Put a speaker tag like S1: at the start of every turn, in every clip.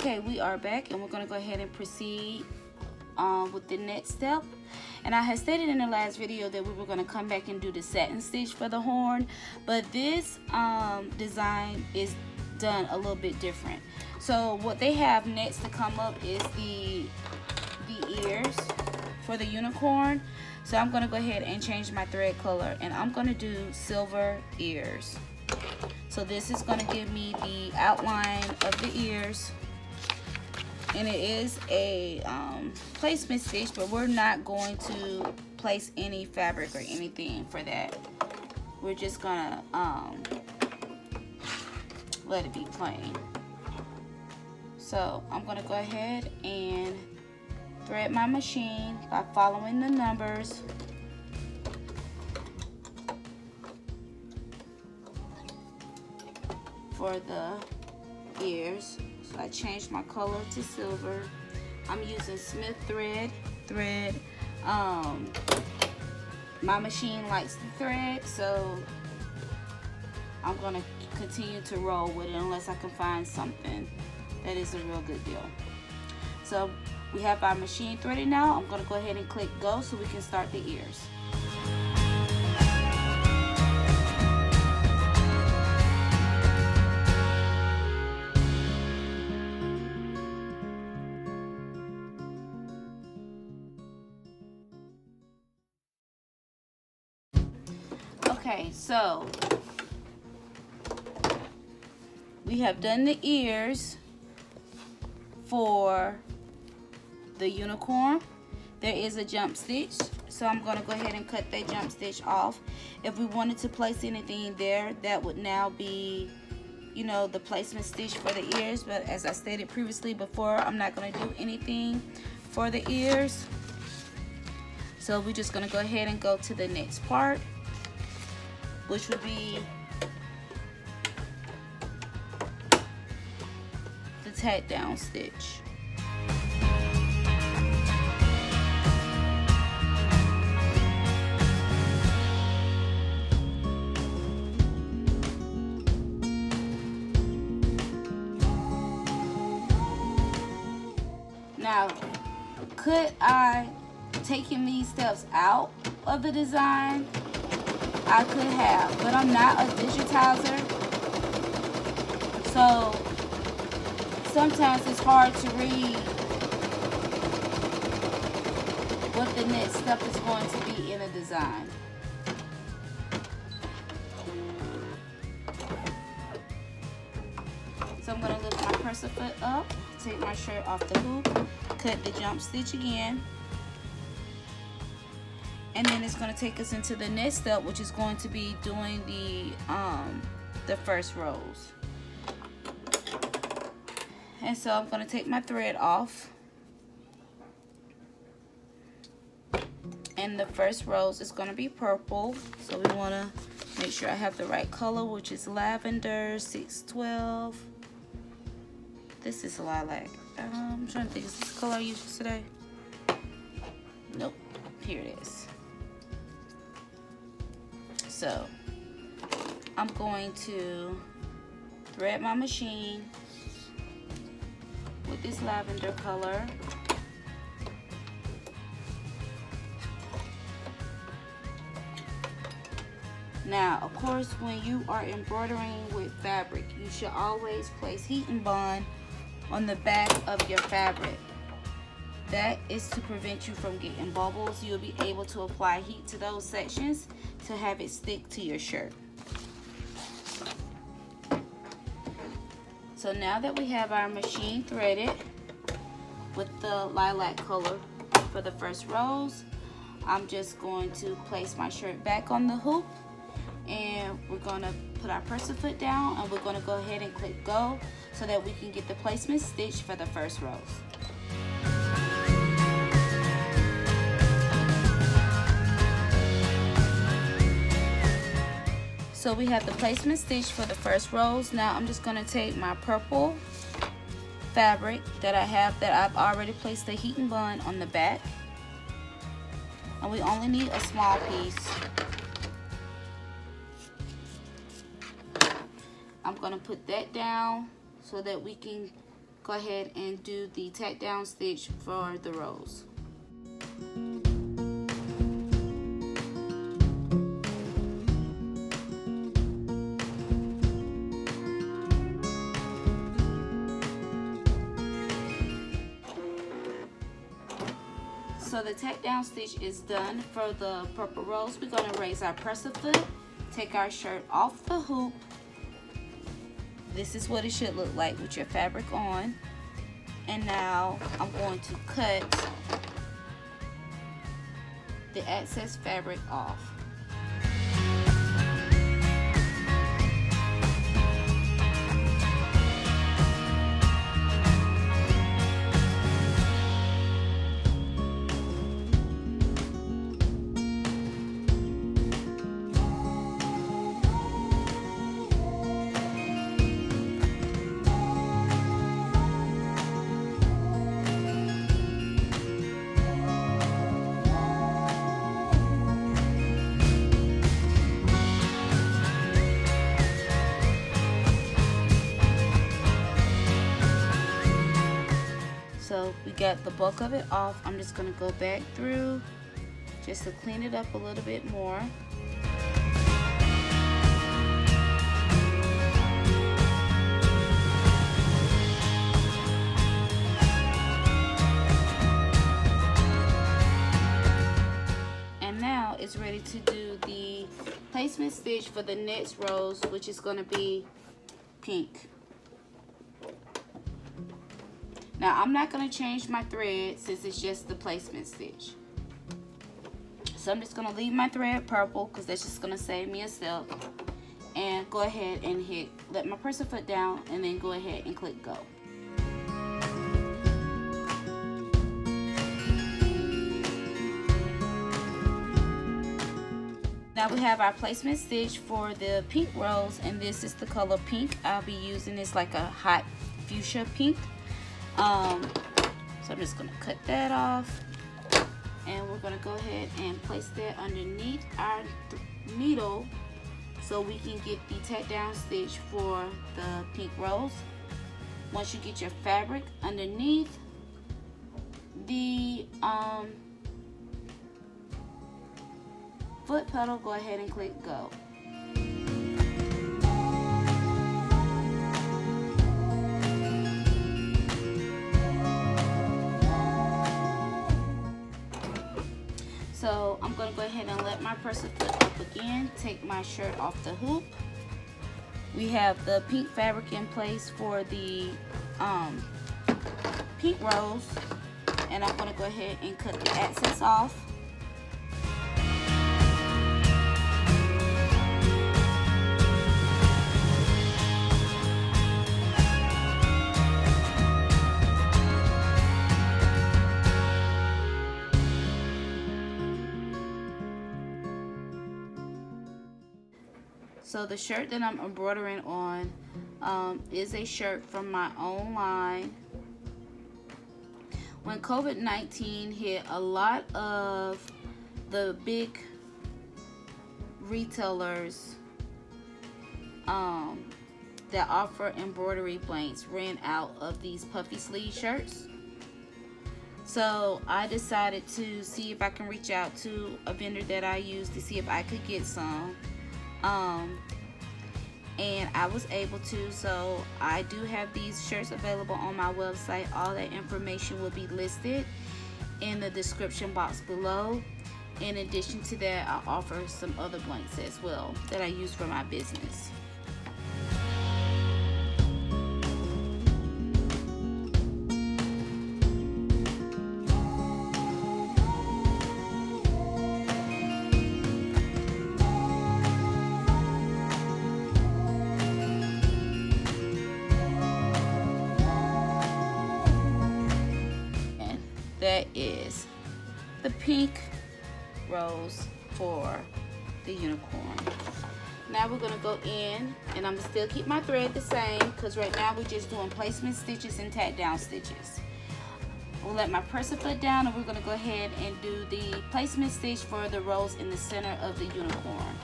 S1: Okay, we are back and we're going to go ahead and proceed with the next step. And I had stated in the last video that we were going to come back and do the satin stitch for the horn, but this design is done a little bit different. So what they have next to come up is the ears for the unicorn. So I'm going to go ahead and change my thread color, and I'm going to do silver ears. So this is going to give me the outline of the ears, and it is a placement stitch, but we're not going to place any fabric or anything for that. We're just gonna let it be plain. So I'm gonna go ahead and thread my machine by following the numbers. For the ears. So I changed my color to silver. I'm using Smith thread. My machine likes the thread, so I'm gonna continue to roll with it unless I can find something that is a real good deal. So we have our machine threaded now. I'm gonna go ahead and click go so we can start the ears. Okay, so we have done the ears for the unicorn. There is a jump stitch, so I'm going to go ahead and cut that jump stitch off. If we wanted to place anything there, that would now be, you know, the placement stitch for the ears. But as I stated previously before, I'm not going to do anything for the ears. So we're just going to go ahead and go to the next part, which would be the tack down stitch. Now, could I taken these steps out of the design? I could have, but I'm not a digitizer, so sometimes it's hard to read what the next step is going to be in a design. So I'm going to lift my presser foot up, take my shirt off the hoop, cut the jump stitch again. And then it's going to take us into the next step, which is going to be doing the first rows. And so I'm going to take my thread off. And the first rows is going to be purple. So we want to make sure I have the right color, which is lavender 612. This is lilac. I'm trying to think, is this the color I used today? Nope. Here it is. So I'm going to thread my machine with this lavender color. Now, of course, when you are embroidering with fabric, you should always place heat and bond on the back of your fabric. That is to prevent you from getting bubbles. You'll be able to apply heat to those sections to have it stick to your shirt. So now that we have our machine threaded with the lilac color for the first rows, I'm just going to place my shirt back on the hoop, and we're going to put our presser foot down, and we're going to go ahead and click go so that we can get the placement stitch for the first rows. So we have the placement stitch for the first rows. Now I'm just going to take my purple fabric that I have, that I've already placed the heat and bond on the back, and we only need a small piece. I'm going to put that down so that we can go ahead and do the tack down stitch for the rose. So the tack down stitch is done for the purple rose. We're going to raise our presser foot, take our shirt off the hoop. This is what it should look like with your fabric on. And now I'm going to cut the excess fabric off. So we got the bulk of it off. I'm just going to go back through just to clean it up a little bit more. And now it's ready to do the placement stitch for the next rose, which is going to be pink. Now I'm not going to change my thread since it's just the placement stitch. So I'm just going to leave my thread purple because that's just going to save me a step. And go ahead and let my presser foot down and then go ahead and click go. Now we have our placement stitch for the pink rose, and this is the color pink. I'll be using this like a hot fuchsia pink. So I'm just going to cut that off, and we're going to go ahead and place that underneath our needle so we can get the tack down stitch for the pink rose. Once you get your fabric underneath the foot pedal, go ahead and click go. So I'm going to go ahead and let my presser foot up again, take my shirt off the hoop. We have the pink fabric in place for the pink rose, and I'm going to go ahead and cut the excess off. So the shirt that I'm embroidering on is a shirt from my own line. When COVID-19 hit, a lot of the big retailers that offer embroidery blanks ran out of these puffy sleeve shirts. So I decided to see if I can reach out to a vendor that I use to see if I could get some. And I was able to, so I do have these shirts available on my website. All that information will be listed in the description box below. In addition to that, I offer some other blanks as well that I use for my business. That is the pink rose for the unicorn. Now we're going to go in, and I'm going to still keep my thread the same because right now we're just doing placement stitches and tack down stitches. We'll let my presser foot down, and we're going to go ahead and do the placement stitch for the rose in the center of the unicorn.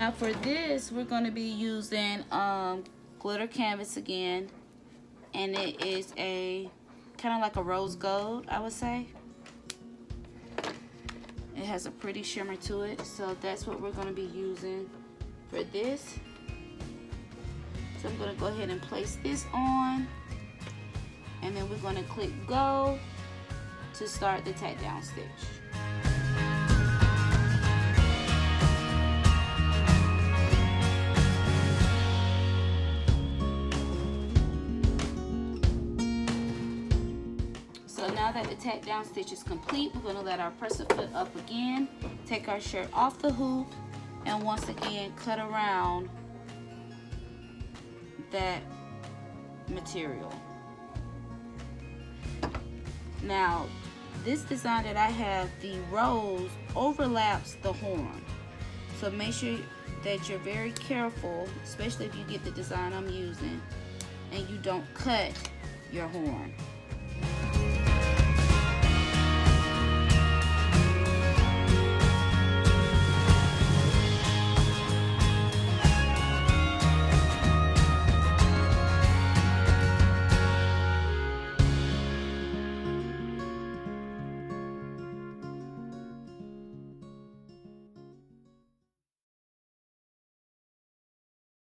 S1: Now for this, we're going to be using glitter canvas again, and it is a kind of like a rose gold, I would say. It has a pretty shimmer to it, so that's what we're going to be using for this. So I'm going to go ahead and place this on, and then we're going to click go to start the tack down stitch. So now that the tack down stitch is complete, we're going to let our presser foot up again, take our shirt off the hoop, and once again cut around that material. Now this design that I have, the rose overlaps the horn, so make sure that you're very careful, especially if you get the design I'm using, and you don't cut your horn.